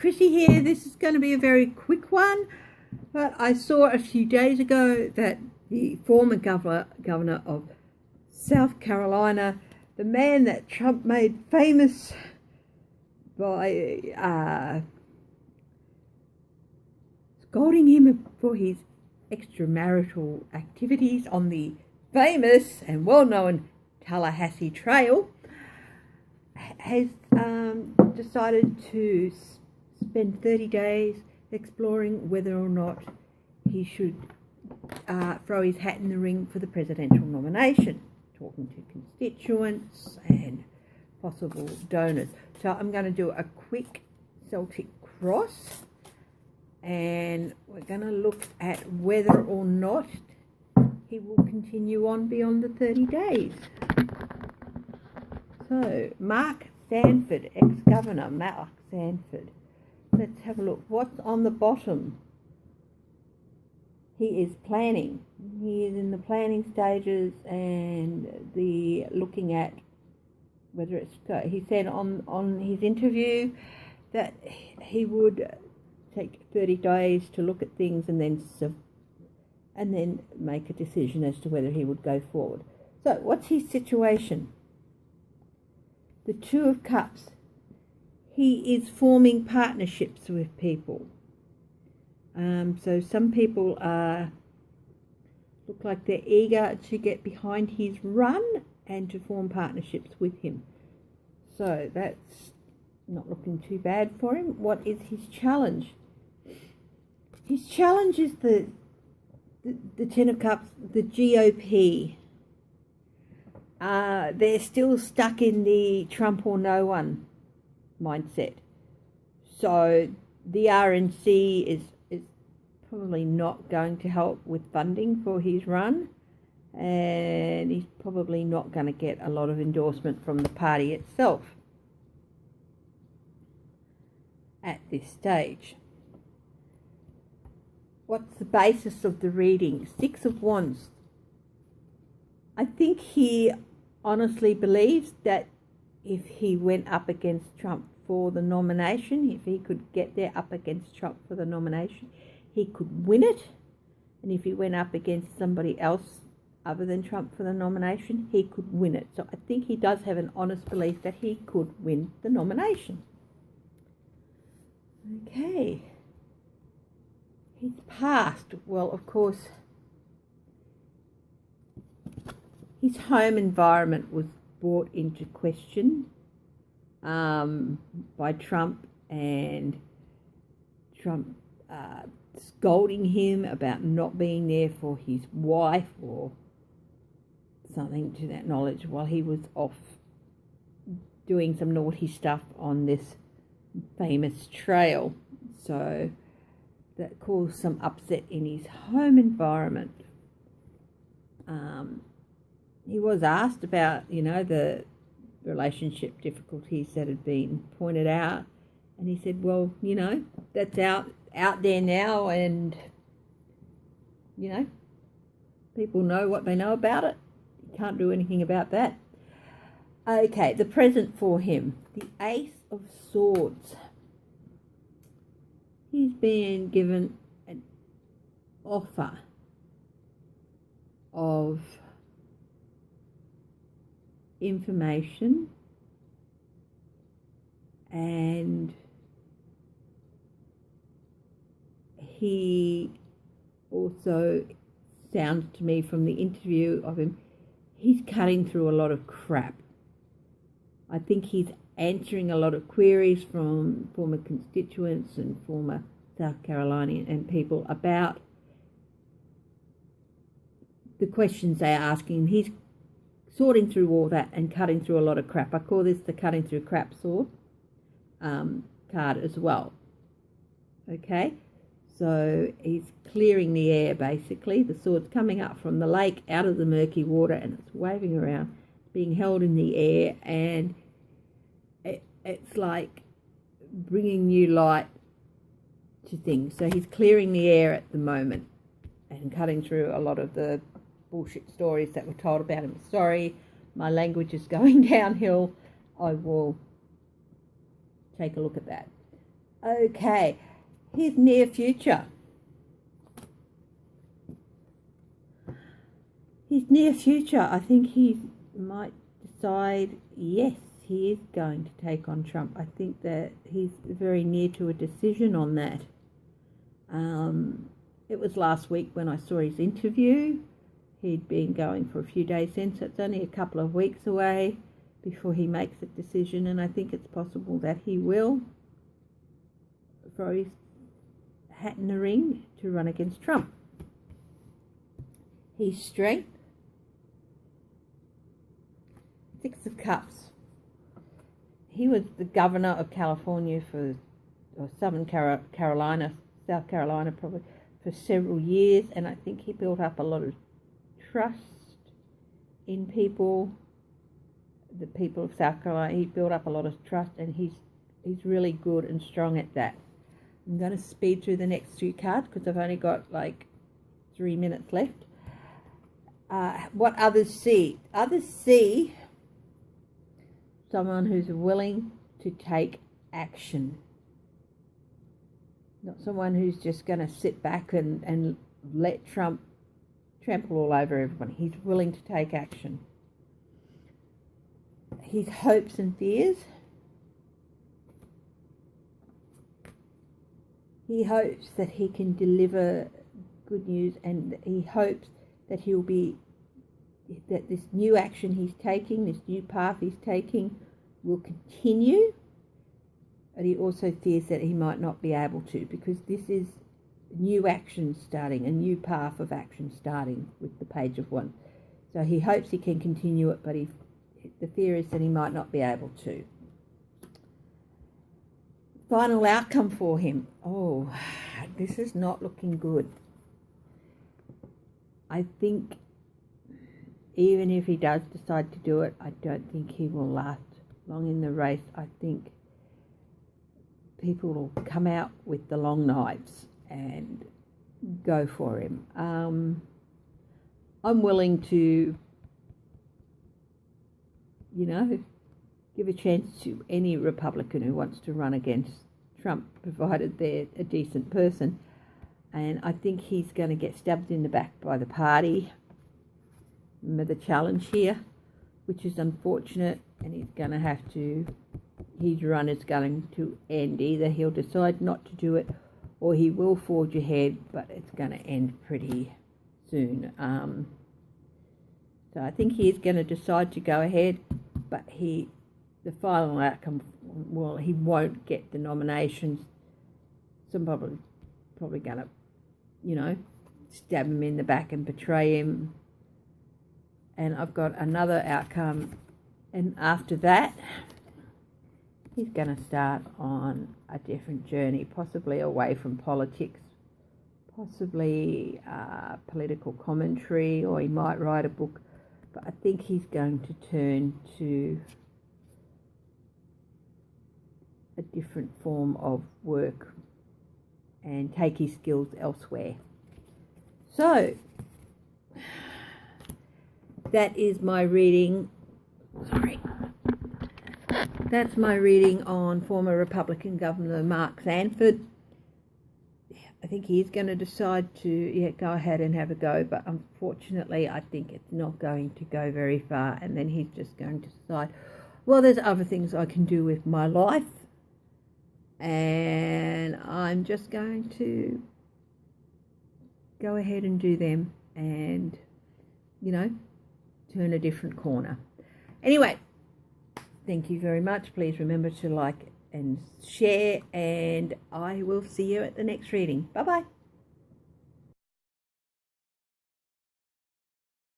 Chrissy here. This is going to be a very quick one, but I saw a few days ago that the former governor of South Carolina, the man that Trump made famous by scolding him for his extramarital activities on the famous and well-known Tallahassee Trail, has decided to spend 30 days exploring whether or not he should throw his hat in the ring for the presidential nomination, talking to constituents and possible donors. So I'm going to do a quick Celtic cross, and we're going to look at whether or not he will continue on beyond the 30 days. So, Mark Sandford, ex-governor Mark Sandford. Let's have a look. What's on the bottom? He is planning. He is in the planning stages and the looking at whether it's... He said on his interview that he would take 30 days to look at things and then make a decision as to whether he would go forward. So, what's his situation? The Two of Cups. He is forming partnerships with people. So some people look like they're eager to get behind his run and to form partnerships with him. So that's not looking too bad for him. What is his challenge? His challenge is the Ten of Cups, the GOP. They're still stuck in the Trump or no one mindset. So the RNC is probably not going to help with funding for his run, and he's probably not going to get a lot of endorsement from the party itself at this stage. What's the basis of the reading? Six of Wands. I think he honestly believes that if he went up against Trump for the nomination, if he could get there up against Trump for the nomination, he could win it. And if he went up against somebody else other than Trump for the nomination, he could win it. So I think he does have an honest belief that he could win the nomination. Okay. His past. Well, of course, his home environment was brought into question by Trump, and Trump scolding him about not being there for his wife or something to that knowledge while he was off doing some naughty stuff on this famous trail. So that caused some upset in his home environment. He was asked about, the relationship difficulties that had been pointed out, and he said, well, that's out there now, and, people know what they know about it. You can't do anything about that. Okay, the present for him, the Ace of Swords. He's been given an offer of information, and he also sounds to me from the interview of him, he's cutting through a lot of crap. I think he's answering a lot of queries from former constituents and former South Carolinian and people about the questions they're asking. He's sorting through all that and cutting through a lot of crap. I call this the cutting through crap sword card as well. Okay, so he's clearing the air basically. The sword's coming up from the lake out of the murky water, and it's waving around, being held in the air, and it's like bringing new light to things. So he's clearing the air at the moment and cutting through a lot of the bullshit stories that were told about him. Sorry, my language is going downhill. I will take a look at that. Okay, his near future. His near future, I think he might decide, yes, he is going to take on Trump. I think that he's very near to a decision on that. It was last week when I saw his interview. He'd been going for a few days since. It's only a couple of weeks away before he makes a decision, and I think it's possible that he will throw his hat in the ring to run against Trump. His strength, 6 of Cups. He was the governor of California or South Carolina probably, for several years, and I think he built up a lot of trust in people, the people of South Carolina. He built up a lot of trust, and he's really good and strong at that. I'm going to speed through the next 2 cards because I've only got like 3 minutes left. What others see? Others see someone who's willing to take action. Not someone who's just going to sit back and let Trump trample all over everybody. He's willing to take action. His hopes and fears. He hopes that he can deliver good news, and he hopes that that this new action he's taking, this new path he's taking, will continue. But he also fears that he might not be able to, because this is new action starting, a new path of action starting with the Page of Wands. So he hopes he can continue it, but the fear is that he might not be able to. Final outcome for him. Oh, this is not looking good. I think even if he does decide to do it, I don't think he will last long in the race. I think people will come out with the long knives and go for him. I'm willing to, give a chance to any Republican who wants to run against Trump, provided they're a decent person. And I think he's going to get stabbed in the back by the party. Remember the challenge here, which is unfortunate, and he's going to have to, his run is going to end. Either he'll decide not to do it, or he will forge ahead, but it's going to end pretty soon. So I think he is going to decide to go ahead, but the final outcome, well, he won't get the nominations. Some probably going to, stab him in the back and betray him. And I've got another outcome, and after that, he's going to start on a different journey, possibly away from politics, possibly political commentary, or he might write a book. But I think he's going to turn to a different form of work and take his skills elsewhere. So, that is my reading. That's my reading on former Republican Governor Mark Sandford. I think he's going to decide to go ahead and have a go, but unfortunately I think it's not going to go very far, and then he's just going to decide, well, there's other things I can do with my life, and I'm just going to go ahead and do them and, turn a different corner. Anyway, thank you very much. Please remember to like and share, and I will see you at the next reading. Bye-bye.